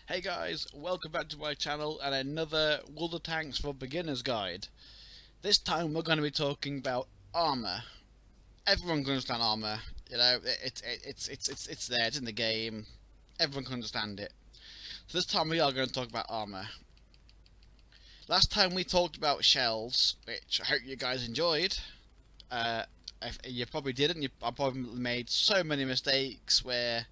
Hey guys, welcome back to my channel and another World of Tanks for Beginners guide. This time we're going to be talking about armor. Everyone can understand armor. You know, it's there. It's in the game. Everyone can understand it. So this time we are going to talk about armor. Last time we talked about shells, which I hope you guys enjoyed. If you probably didn't. I probably made so many mistakes where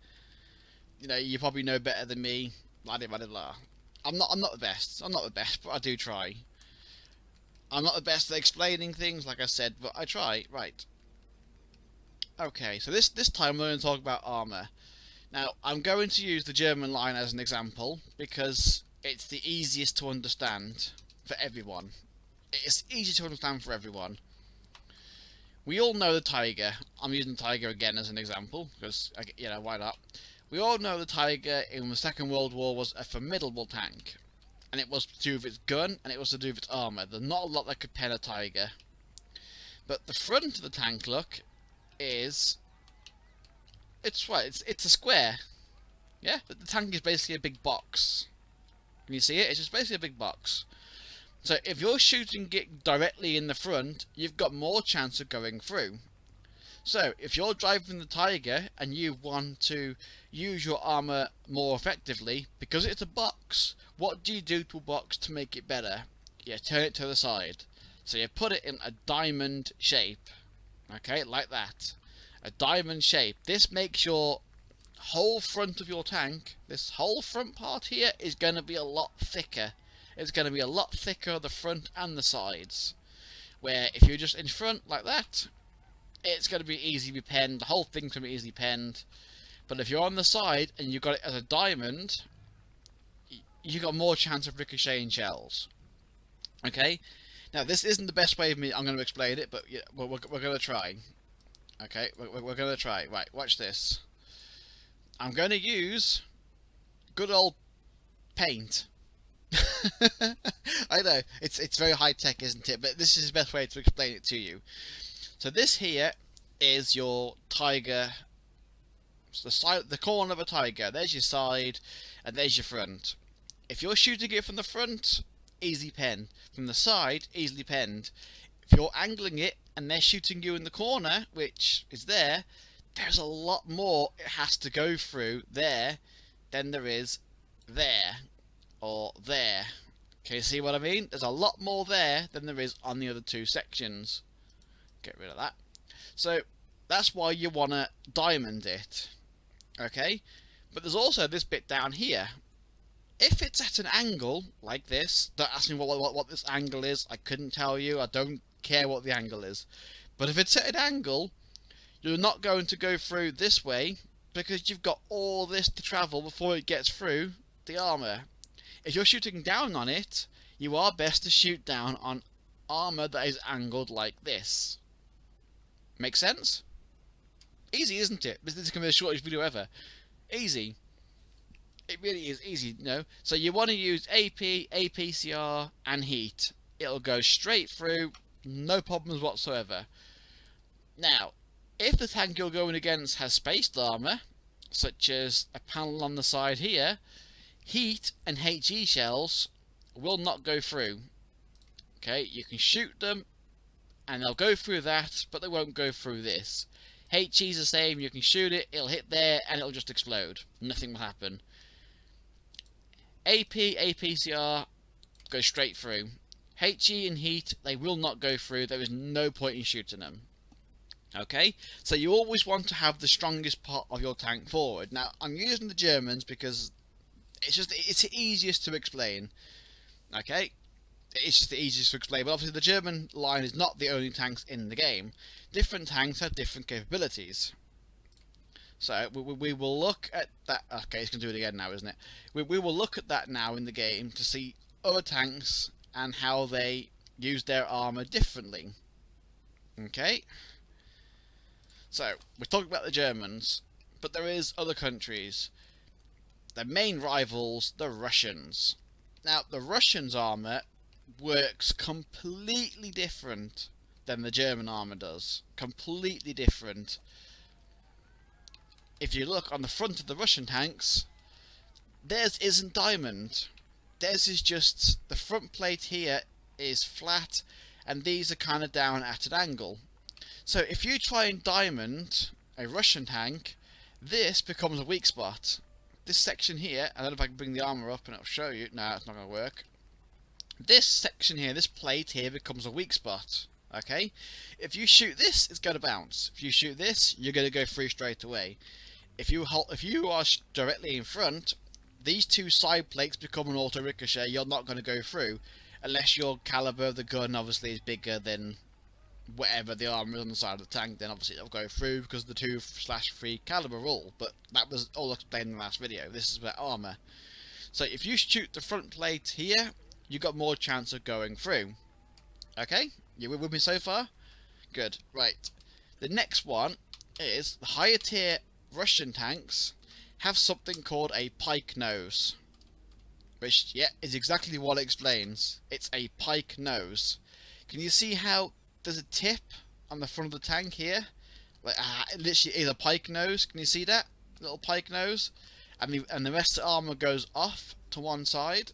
you probably know better than me. Blah blah blah blah. I'm not the best. I'm not the best, but I do try. I'm not the best at explaining things, like I said, but I try. Right. Okay, so this time we're going to talk about armor. Now, I'm going to use the German line as an example because it's the easiest to understand for everyone. It's easy to understand for everyone. We all know the Tiger. I'm using the Tiger again as an example because, why not? We all know the Tiger in the Second World War was a formidable tank. And it was to do with its gun, and it was to do with its armour. There's not a lot that could pen a Tiger. But the front of the tank, look, is... It's a square. Yeah? The tank is basically a big box. Can you see it? It's just basically a big box. So if you're shooting it directly in the front, you've got more chance of going through. So, if you're driving the Tiger and you want to use your armour more effectively, because it's a box, what do you do to a box to make it better? You turn it to the side. So you put it in a diamond shape. Okay, like that. A diamond shape. This makes your whole front of your tank, this whole front part here, is going to be a lot thicker. It's going to be a lot thicker the front and the sides. Where if you're just in front like that, it's going to be easily penned. The whole thing's going to be easily penned. But if you're on the side and you've got it as a diamond, you've got more chance of ricocheting shells. Okay? Now, this isn't the best way of me. I'm going to explain it, but we're going to try. Okay? We're going to try. Right, watch this. I'm going to use good old paint. I know, it's very high-tech, isn't it? But this is the best way to explain it to you. So this here is your Tiger, the corner of a Tiger. There's your side, and there's your front. If you're shooting it from the front, easy pen. From the side, easily penned. If you're angling it, and they're shooting you in the corner, which is there, there's a lot more it has to go through there than there is there, or there. Can you see what I mean? There's a lot more there than there is on the other two sections. Get rid of that. So that's why you want to diamond it. Okay? But there's also this bit down here. If it's at an angle like this, don't ask me what this angle is. I couldn't tell you. I don't care what the angle is. But if it's at an angle, you're not going to go through this way because you've got all this to travel before it gets through the armour. If you're shooting down on it, you are best to shoot down on armour that is angled like this. Make sense? Easy, isn't it? This is going to be the shortest video ever. Easy. It really is easy, you know. So you want to use AP, APCR, and heat. It'll go straight through, no problems whatsoever. Now, if the tank you're going against has spaced armour, such as a panel on the side here, heat and HE shells will not go through. Okay, you can shoot them, and they'll go through that, but they won't go through this. HE's the same, you can shoot it, it'll hit there, and it'll just explode. Nothing will happen. AP, APCR, go straight through. HE and heat, they will not go through, there is no point in shooting them. Okay, so you always want to have the strongest part of your tank forward. Now, I'm using the Germans because it's the easiest to explain. Okay? It's just the easiest to explain, but obviously the German line is not the only tanks in the game. Different tanks have different capabilities. So we will look at that. Okay, it's going to do it again now, isn't it? We will look at that now in the game to see other tanks and how they use their armour differently. Okay? So, we're talking about the Germans, but there is other countries. Their main rivals, the Russians. Now, the Russians' armour works completely different than the German armour does. Completely different. If you look on the front of the Russian tanks, Theirs isn't diamond. Theirs is just the front plate here is flat, and these are kind of down at an angle. So if you try and diamond a Russian tank, this becomes a weak spot. This section here, I don't know if I can bring the armor up and it'll show you. No, it's not going to work. This section here, this plate here, becomes a weak spot. Okay? If you shoot this, it's going to bounce. If you shoot this, you're going to go through straight away. If you are directly in front, these two side plates become an auto ricochet. You're not going to go through, unless your caliber of the gun obviously is bigger than whatever the armor is on the side of the tank. Then obviously it'll go through because of the 2/3 caliber rule. But that was all explained in the last video. This is about armor. So if you shoot the front plate here, you got more chance of going through. Okay, you with me so far? Good. Right. The next one is the higher tier Russian tanks have something called a pike nose, which, yeah, is exactly what it explains. It's a pike nose. Can you see how there's a tip on the front of the tank here? Like, it literally is a pike nose. Can you see that? Little pike nose. And the rest of the armor goes off to one side.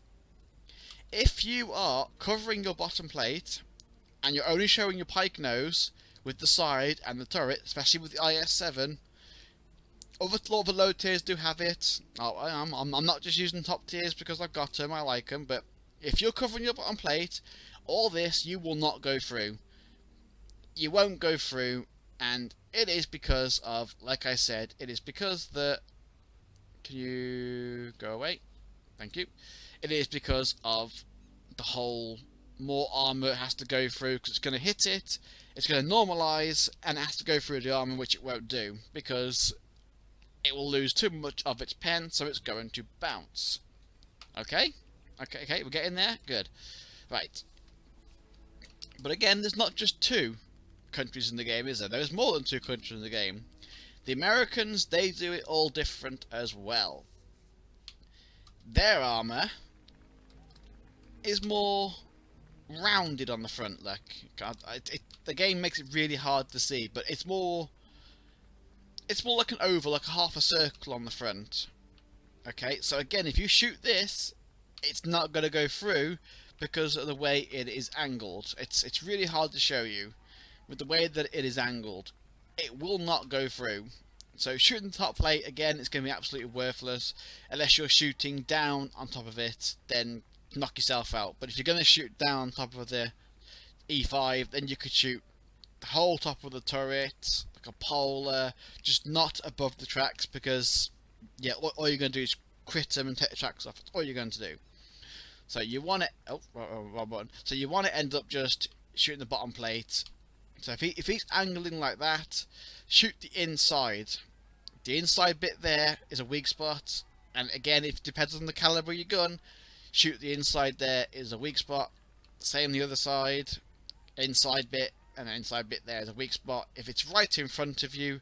If you are covering your bottom plate, and you're only showing your pike nose with the side and the turret, especially with the IS-7, other lot of the low tiers do have it. Oh, I'm not just using top tiers because I've got them, I like them, but if you're covering your bottom plate, all this you will not go through. You won't go through, and it is because of, like I said, it is because the... Can you go away? Thank you. It is because of the whole more armor it has to go through, because it's going to hit it, it's going to normalize, and it has to go through the armor, which it won't do, because it will lose too much of its pen, so it's going to bounce. Okay? Okay, we're getting there? Good. Right. But again, there's not just two countries in the game, is there? There's more than two countries in the game. The Americans, they do it all different as well. Their armor is more rounded on the front. Like, the game makes it really hard to see, but it's more like an oval, like a half a circle on the front. Okay, so again, if you shoot this, it's not going to go through because of the way it is angled. It's really hard to show you. With the way that it is angled, it will not go through. So shooting the top plate, again, it's going to be absolutely worthless. Unless you're shooting down on top of it, then knock yourself out. But if you're going to shoot down on top of the E5, then you could shoot the whole top of the turret, like a polar, just not above the tracks, because, yeah, all you're going to do is crit them and take the tracks off. That's all you're going to do. So you want to... wrong button. So you want to end up just shooting the bottom plate. So if he's angling like that, shoot the inside. The inside bit there is a weak spot, and again, it depends on the caliber of your gun. Shoot the inside there is a weak spot. Same the other side, inside bit, and the inside bit there is a weak spot. If it's right in front of you,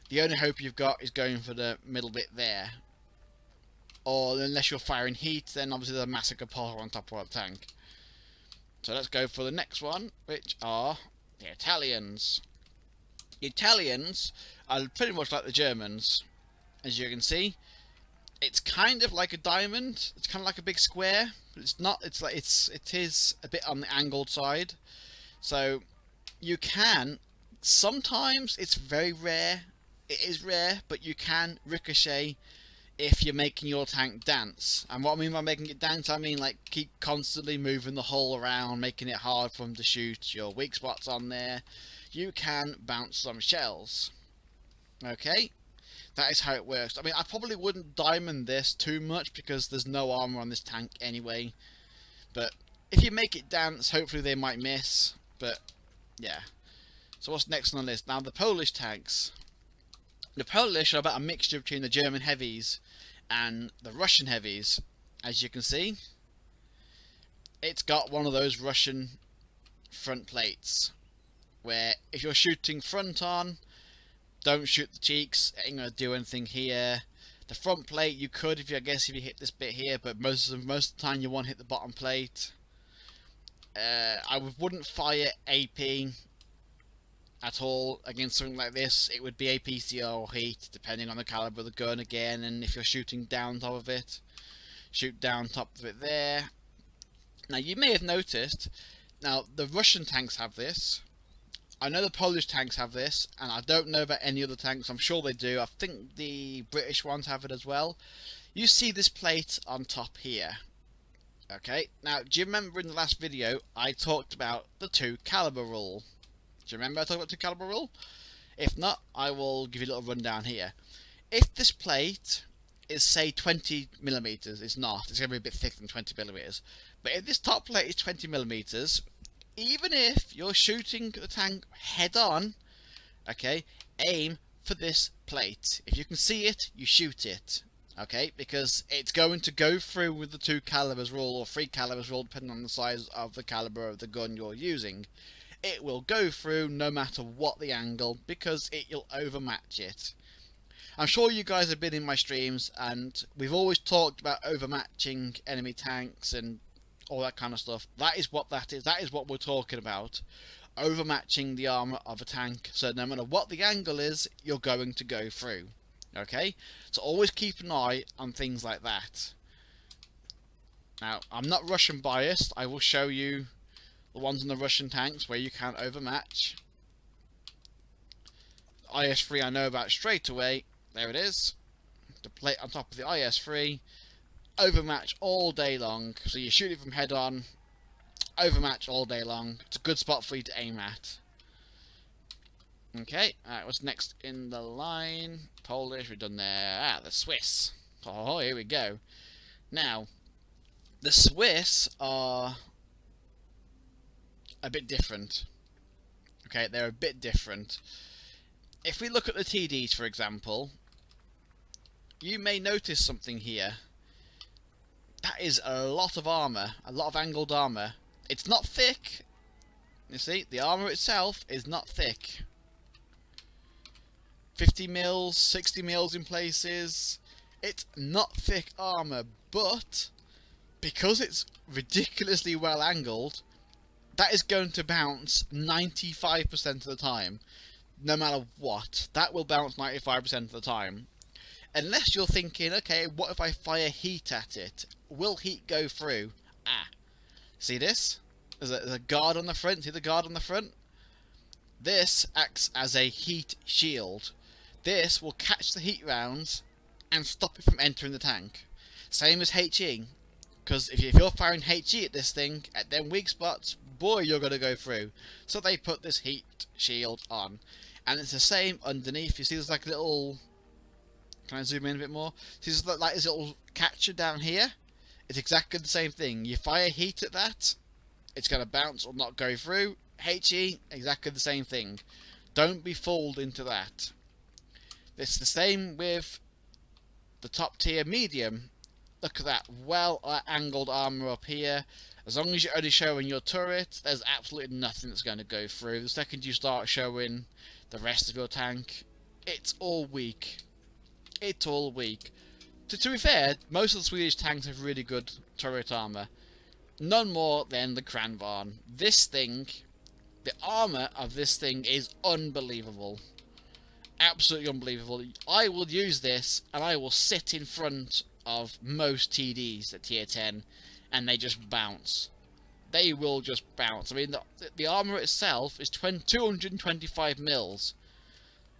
the only hope you've got is going for the middle bit there. Or unless you're firing heat, then obviously the massacre polar on top of the tank. So let's go for the next one, which are the Italians. The Italians are pretty much like the Germans, as you can see. It's kind of like a diamond. It's kind of like a big square, but it's not. It is a bit on the angled side. So you can sometimes. It's very rare. It is rare, but you can ricochet if you're making your tank dance. And what I mean by making it dance, I mean like keep constantly moving the hull around, making it hard for them to shoot your weak spots on there. You can bounce some shells. Okay, that is how it works. I mean, I probably wouldn't diamond this too much because there's no armor on this tank anyway. But if you make it dance, hopefully they might miss. But yeah. So what's next on the list? Now the Polish tanks. The Polish are about a mixture between the German heavies and the Russian heavies. As you can see, it's got one of those Russian front plates, where if you're shooting front on, don't shoot the cheeks, it ain't gonna do anything here. The front plate you could if you hit this bit here, but most of the time you want to hit the bottom plate. I wouldn't fire AP at all against something like this. It would be APCR or heat, depending on the caliber of the gun again, and if you're shooting down top of it. shoot down top of it there. Now you may have noticed, now the Russian tanks have this, I know the Polish tanks have this, and I don't know about any other tanks. I'm sure they do. I think the British ones have it as well. You see this plate on top here. Okay, now do you remember in the last video I talked about the 2 caliber rule? Do you remember I talked about 2 caliber rule? If not, I will give you a little rundown here. If this plate is say 20 millimeters, it's not. It's going to be a bit thicker than 20 millimeters. But if this top plate is 20 millimeters, even if you're shooting the tank head on, okay, aim for this plate. If you can see it, you shoot it. Okay, because it's going to go through with the 2 calibers rule or 3 calibers rule, depending on the size of the caliber of the gun you're using. It will go through no matter what the angle, because it'll overmatch it. I'm sure you guys have been in my streams, and we've always talked about overmatching enemy tanks and all that kind of stuff. That is what that is. That is what we're talking about. Overmatching the armor of a tank, so no matter what the angle is, you're going to go through. Okay, so always keep an eye on things like that. Now, I'm not Russian biased. I will show you the ones in the Russian tanks where you can't overmatch. IS-3 I know about straight away. There it is. The plate on top of the IS-3. Overmatch all day long. So you shoot it from head on. Overmatch all day long. It's a good spot for you to aim at. Okay, alright, what's next in the line? Polish, we've done there. Ah, the Swiss. Oh, here we go. Now, the Swiss are a bit different. Okay, they're a bit different. If we look at the TDs, for example, you may notice something here. That is a lot of armour, a lot of angled armour. It's not thick. You see, the armour itself is not thick. 50 mils, 60 mils in places. It's not thick armour, but because it's ridiculously well angled, that is going to bounce 95% of the time. No matter what, that will bounce 95% of the time. Unless you're thinking, okay, what if I fire heat at it? Will heat go through? Ah, see this? There's a guard on the front. See the guard on the front? This acts as a heat shield. This will catch the heat rounds and stop it from entering the tank. Same as HE. Because if you're firing HE at this thing, at them weak spots, boy, you're going to go through. So they put this heat shield on. And it's the same underneath. You see there's like a little... Can I zoom in a bit more? See there's like this little catcher down here? It's exactly the same thing. You fire heat at that, it's going to bounce or not go through. HE, exactly the same thing. Don't be fooled into that. It's the same with the top tier medium. Look at that well angled armour up here. As long as you're only showing your turret, there's absolutely nothing that's going to go through. The second you start showing the rest of your tank, it's all weak. It's all weak. To be fair, most of the Swedish tanks have really good turret armour. None more than the Kranvarn. This thing, the armour of this thing is unbelievable. Absolutely unbelievable. I will use this and I will sit in front of most TDs at tier 10 and they just bounce. They will just bounce. I mean, the armour itself is 225 mils.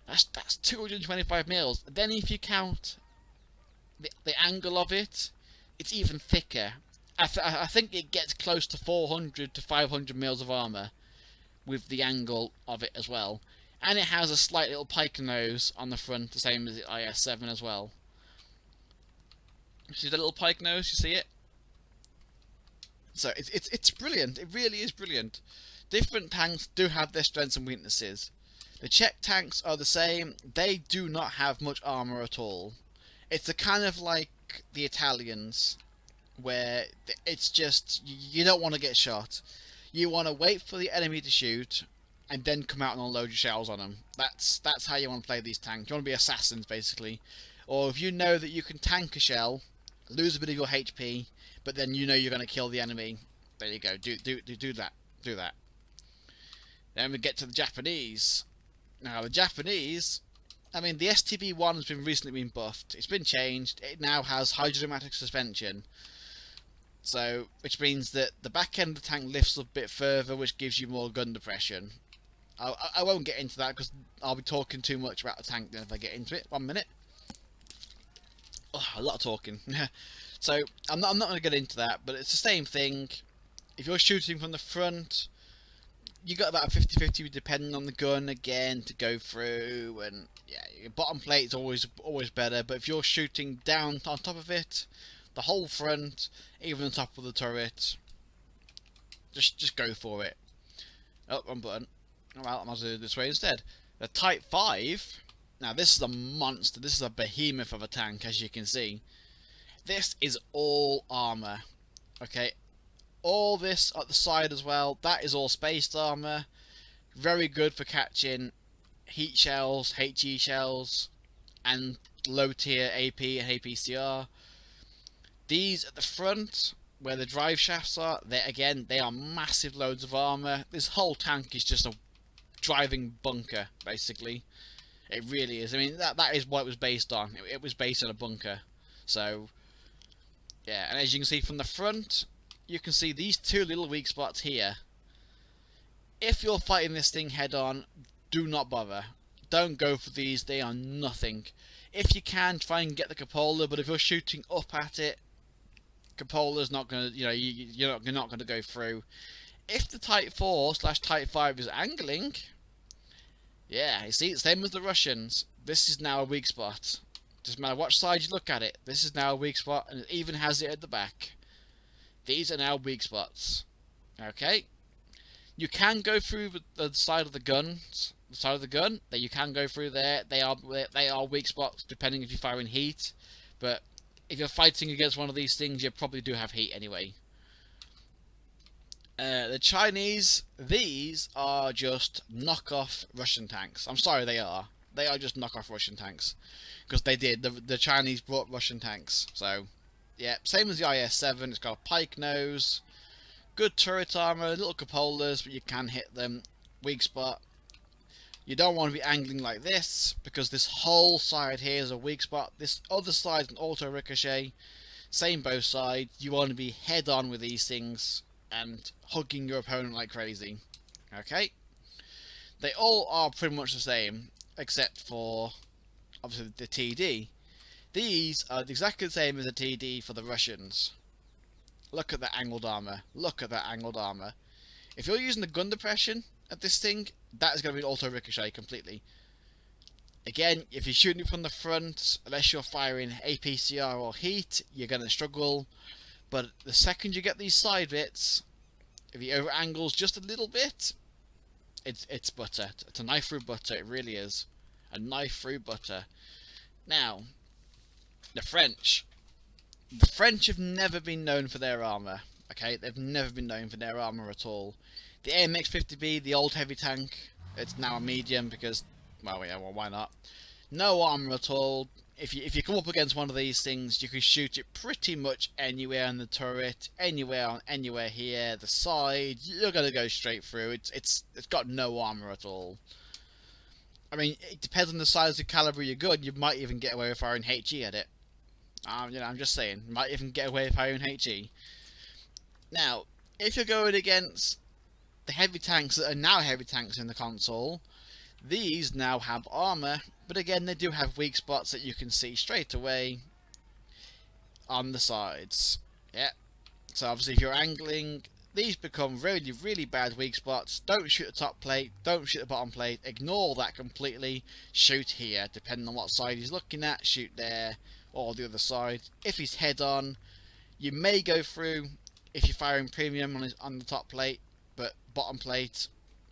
That's 225 mils. Then if you count the angle of it, it's even thicker. I think it gets close to 400 to 500 mils of armour with the angle of it as well. And it has a slight little pike nose on the front, the same as the IS-7 as well. See the little pike nose? You see it? So it's brilliant. It really is brilliant. Different tanks do have their strengths and weaknesses. The Czech tanks are the same. They do not have much armour at all. It's a kind of like the Italians, where it's just you don't want to get shot. You want to wait for the enemy to shoot, and then come out and unload your shells on them. That's how you want to play these tanks. You want to be assassins, basically. Or if you know that you can tank a shell, lose a bit of your HP, but then you know you're going to kill the enemy, there you go. Do that. Do that. Then we get to the Japanese. Now, the Japanese, I mean, the STB1 has been recently been buffed. It's been changed. It now has hydrodynamic suspension. So, which means that the back end of the tank lifts up a bit further, which gives you more gun depression. I won't get into that because I'll be talking too much about the tank then if I get into it. 1 minute. Oh, a lot of talking. So, I'm not going to get into that, but it's the same thing. If you're shooting from the front, you got about a 50-50 depending on the gun again to go through, and yeah, your bottom plate is always better. But if you're shooting down on top of it, the whole front, even the top of the turret, just go for it. Oh, wrong button. Well, I might as well do it this way instead. The Type 5. Now this is a monster. This is a behemoth of a tank, as you can see. This is all armor. Okay, all this at the side as well, that is all spaced armor. Very good for catching heat shells, HE shells, and low tier AP and APCR. These at the front, where the drive shafts are, they are massive loads of armor. This whole tank is just a driving bunker, basically. It really is. I mean, that is what it was based on. It was based on a bunker. So, yeah, and as you can see from the front, you can see these two little weak spots here. If you're fighting this thing head on, do not bother. Don't go for these, they are nothing. If you can, try and get the cupola, but if you're shooting up at it, cupola's not gonna, you're not gonna go through. If the Type 4/Type 5 is angling, yeah, you see, same as the Russians. This is now a weak spot. Doesn't matter what side you look at it, this is now a weak spot, and it even has it at the back. These are now weak spots. Okay, you can go through the side of the gun. That you can go through there. They are weak spots depending if you're firing heat. But if you're fighting against one of these things, you probably do have heat anyway. The Chinese, these are just knockoff Russian tanks. I'm sorry, they are. They are just knockoff Russian tanks, because they did. The Chinese brought Russian tanks. So, yeah, same as the IS-7. It's got a pike nose, good turret armor, little cupolas, but you can hit them. Weak spot. You don't want to be angling like this, because this whole side here is a weak spot. This other side is an auto ricochet. Same both sides. You want to be head on with these things and hugging your opponent like crazy. Okay? They all are pretty much the same, except for, obviously, the TD. These are exactly the same as the TD for the Russians. Look at that angled armor. Look at that angled armor. If you're using the gun depression at this thing, that is going to be auto ricochet completely. Again, if you're shooting it from the front, unless you're firing APCR or heat, you're going to struggle. But the second you get these side bits, if he over angles just a little bit, it's butter. It's a knife through butter. It really is a knife through butter. Now, the French. The French have never been known for their armor. Okay, they've never been known for their armor at all. The AMX-50B, the old heavy tank, it's now a medium because, well, yeah, well, why not? No armor at all. If you come up against one of these things, you can shoot it pretty much anywhere in the turret, anywhere here, the side. You're gonna go straight through. It's got no armor at all. I mean, it depends on the size of caliber of your gun. You might even get away with firing HE at it. I'm just saying, you might even get away with firing HE. Now, if you're going against the heavy tanks that are now heavy tanks in the console, these now have armor, but again, they do have weak spots that you can see straight away on the sides. Yeah. So obviously, if you're angling, these become really, really bad weak spots. Don't shoot the top plate. Don't shoot the bottom plate. Ignore that completely. Shoot here, depending on what side he's looking at. Shoot there, or the other side. If he's head on, you may go through if you're firing premium on the top plate, but bottom plate,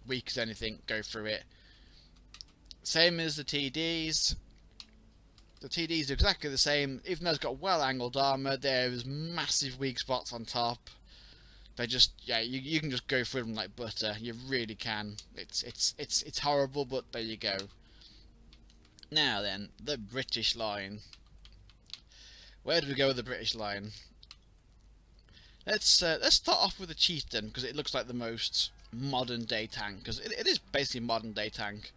weak as anything, go through it. Same as the TDs. The TDs are exactly the same. Even though it's got well angled armor, there's massive weak spots on top. They just, yeah, you can just go through them like butter. You really can. It's horrible, but there you go. Now then, the British line. Where do we go with the British line? Let's start off with the Chieftain, because it looks like the most modern day tank. Because it is basically a modern day tank.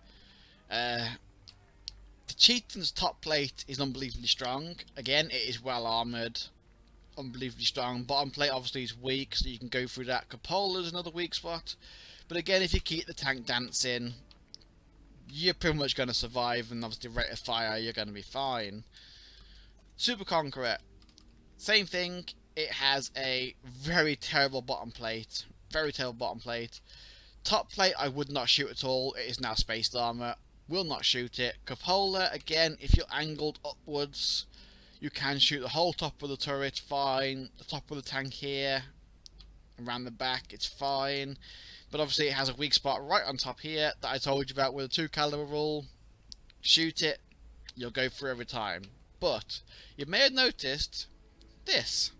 The Chieftain's top plate is unbelievably strong. Again, it is well armoured, unbelievably strong. Bottom plate obviously is weak, so you can go through that. Cupola's another weak spot. But again, if you keep the tank dancing, you're pretty much going to survive, and obviously rate of fire, you're going to be fine. Super Conqueror, same thing. It has a very terrible bottom plate. Very terrible bottom plate. Top plate, I would not shoot at all. It is now spaced armor. Will not shoot it. Cupola, again, if you're angled upwards, you can shoot the whole top of the turret, fine. The top of the tank here, around the back, it's fine. But obviously it has a weak spot right on top here that I told you about with the 2 caliber rule. Shoot it, you'll go through every time. But you may have noticed this,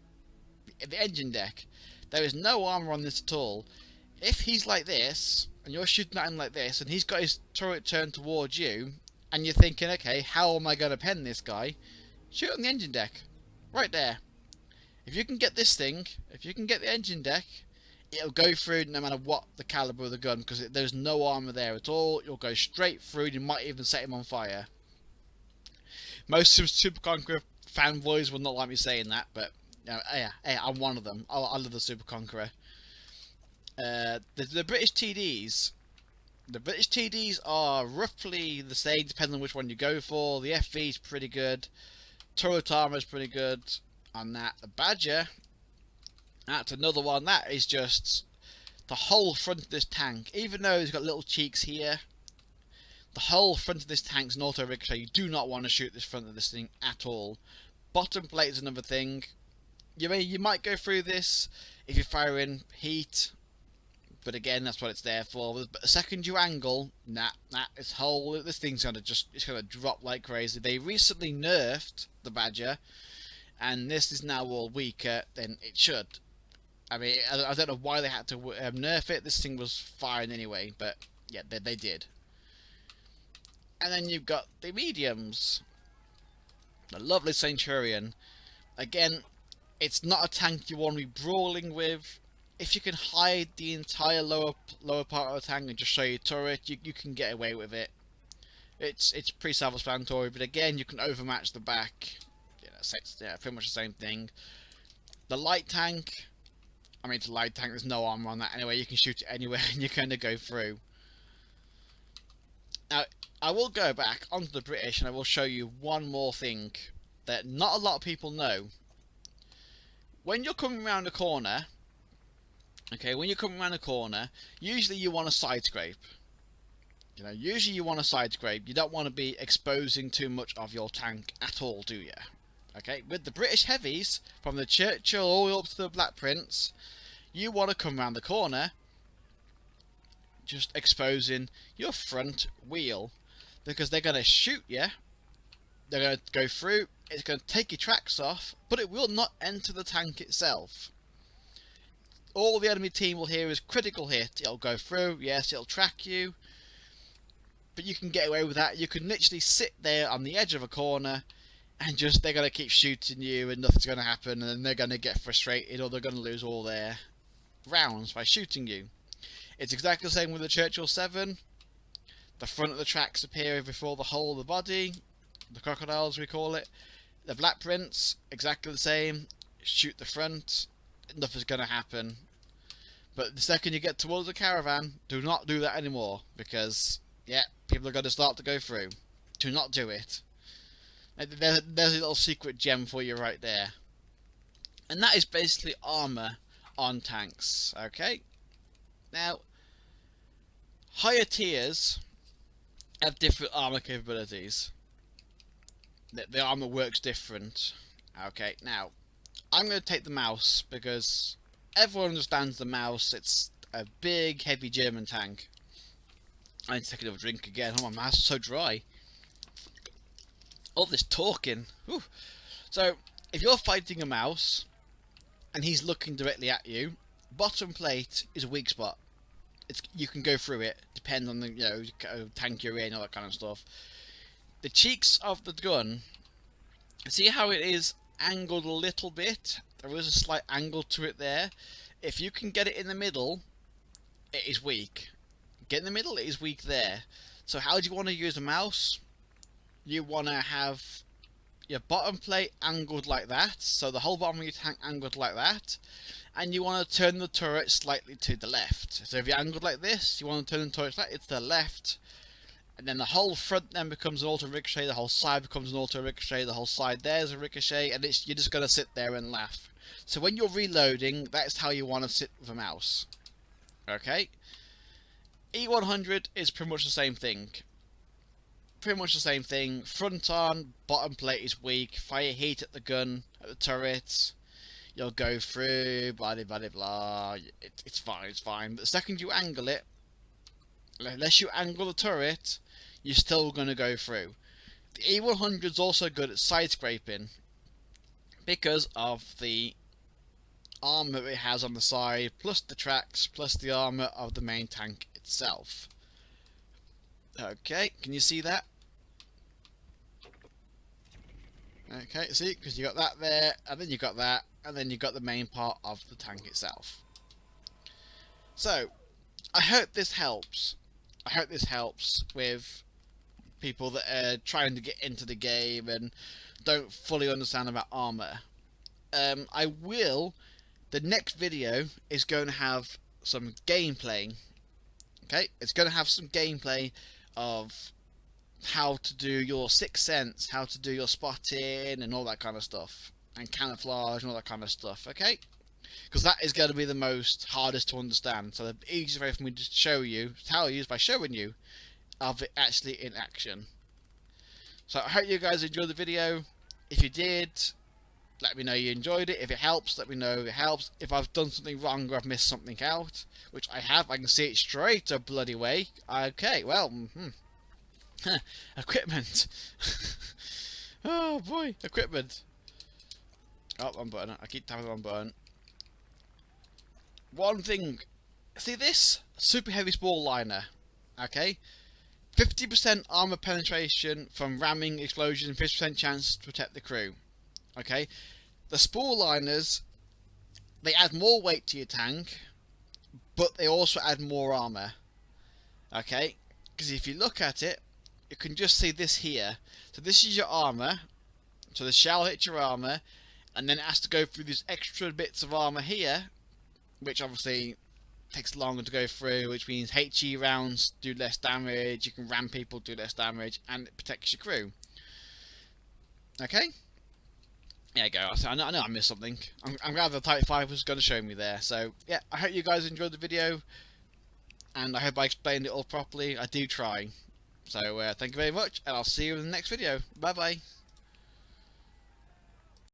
the engine deck. There is no armor on this at all. If he's like this, and you're shooting at him like this, and he's got his turret turned towards you, and you're thinking, okay, how am I going to pen this guy? Shoot on the engine deck. Right there. If you can get this thing, if you can get the engine deck, it'll go through no matter what the caliber of the gun, because there's no armor there at all. You'll go straight through, you might even set him on fire. Most Super Conqueror fanboys will not like me saying that, but yeah, I'm one of them. I love the Super Conqueror. The British TDs. The British TDs are roughly the same, depending on which one you go for. The FV is pretty good. Turret armor is pretty good on that. The Badger, that's another one. That is just the whole front of this tank. Even though it's got little cheeks here, the whole front of this tank's an auto ricochet. You do not want to shoot this front of this thing at all. Bottom plate is another thing. You might go through this if you're firing heat, but again, that's what it's there for. But the second you angle, this thing's gonna drop like crazy. They recently nerfed the Badger, and this is now all weaker than it should. I mean, I don't know why they had to nerf it. This thing was fine anyway, but yeah, they did. And then you've got the mediums. The lovely Centurion. Again, it's not a tank you want to be brawling with. If you can hide the entire lower part of the tank and just show your turret, you can get away with it. It's pretty self-explanatory, but again, you can overmatch the back. Yeah, pretty much the same thing. The light tank, I mean, it's a light tank, there's no armor on that anyway, you can shoot it anywhere and you're going to go through. Now, I will go back onto the British and I will show you one more thing that not a lot of people know. When you're coming around a corner, okay, usually you want to side scrape. Usually you want to side scrape. You don't want to be exposing too much of your tank at all, do you? Okay, with the British heavies, from the Churchill all the way up to the Black Prince, you want to come around the corner, just exposing your front wheel, because they're going to shoot you, they're going to go through, it's going to take your tracks off, but it will not enter the tank itself. All the enemy team will hear is critical hit. It'll go through, yes, it'll track you, but you can get away with that. You can literally sit there on the edge of a corner and they're going to keep shooting you and nothing's going to happen, and then they're going to get frustrated or they're going to lose all their rounds by shooting you. It's exactly the same with the Churchill 7. The front of the tracks appear before the whole of the body. The crocodiles, we call it. The Black Prince, exactly the same. Shoot the front, nothing's going to happen. But the second you get towards the caravan, do not do that anymore, because, yeah, people are going to start to go through. Do not do it. There's a little secret gem for you right there. And that is basically armour on tanks, okay? Now, higher tiers have different armour capabilities. The armour works different. Okay, now, I'm going to take the mouse, because everyone understands the mouse. It's a big, heavy German tank. I need to take another drink again. Oh, my mouth's so dry. All this talking. Whew. So, if you're fighting a mouse, and he's looking directly at you, bottom plate is a weak spot. You can go through it, depending on the tank you're in, all that kind of stuff. The cheeks of the gun, see how it is angled a little bit? There is a slight angle to it there. If you can get it in the middle, it is weak. Get in the middle, it is weak there. So how do you want to use a mouse? you want to have your bottom plate angled like that, so the whole bottom of your tank angled like that, and you want to turn the turret slightly to the left. So if you're angled like this, you want to turn the turret slightly to the left, and then the whole front then becomes an auto ricochet, the whole side becomes an auto ricochet, the whole side there's a ricochet, and you're just going to sit there and laugh. So when you're reloading, that's how you want to sit with a mouse. Okay? E100 is pretty much the same thing. Pretty much the same thing. Front on, bottom plate is weak, fire heat at the gun, at the turrets. You'll go through, blah blah blah blah. It's fine, it's fine. But the second you angle it, unless you angle the turret, you're still going to go through. The E100 is also good at side scraping because of the armour it has on the side, plus the tracks, plus the armour of the main tank itself. Okay, can you see that? Okay, see, because you got that there, and then you got that, and then you got the main part of the tank itself. So, I hope this helps. I hope this helps with people that are trying to get into the game and don't fully understand about armour. The next video is going to have some gameplay. Okay, it's going to have some gameplay of how to do your sixth sense, how to do your spotting and all that kind of stuff, and camouflage and all that kind of stuff. Okay, because that is going to be the most hardest to understand. So the easiest way for me to tell you is by showing you of it actually in action. So I hope you guys enjoyed the video. If you did, let me know you enjoyed it. If it helps, let me know it helps. If I've done something wrong or I've missed something out, which I have, I can see it straight a bloody way. Okay, well, equipment. Oh boy, equipment. Oh, wrong button. I keep tapping the wrong button. One thing, see this? Super heavy spall liner. Okay? 50% armor penetration from ramming, explosion, 50% chance to protect the crew. Okay? The spall liners, they add more weight to your tank, but they also add more armor. Okay? Because if you look at it, you can just see this here. So this is your armor. So the shell hits your armor, and then it has to go through these extra bits of armor here, which obviously takes longer to go through, which means HE rounds do less damage, you can ram people, do less damage, and it protects your crew. Okay? There you go. I know I missed something. I'm glad the Type 5 was going to show me there. So, yeah, I hope you guys enjoyed the video, and I hope I explained it all properly. I do try. So, thank you very much, and I'll see you in the next video. Bye-bye.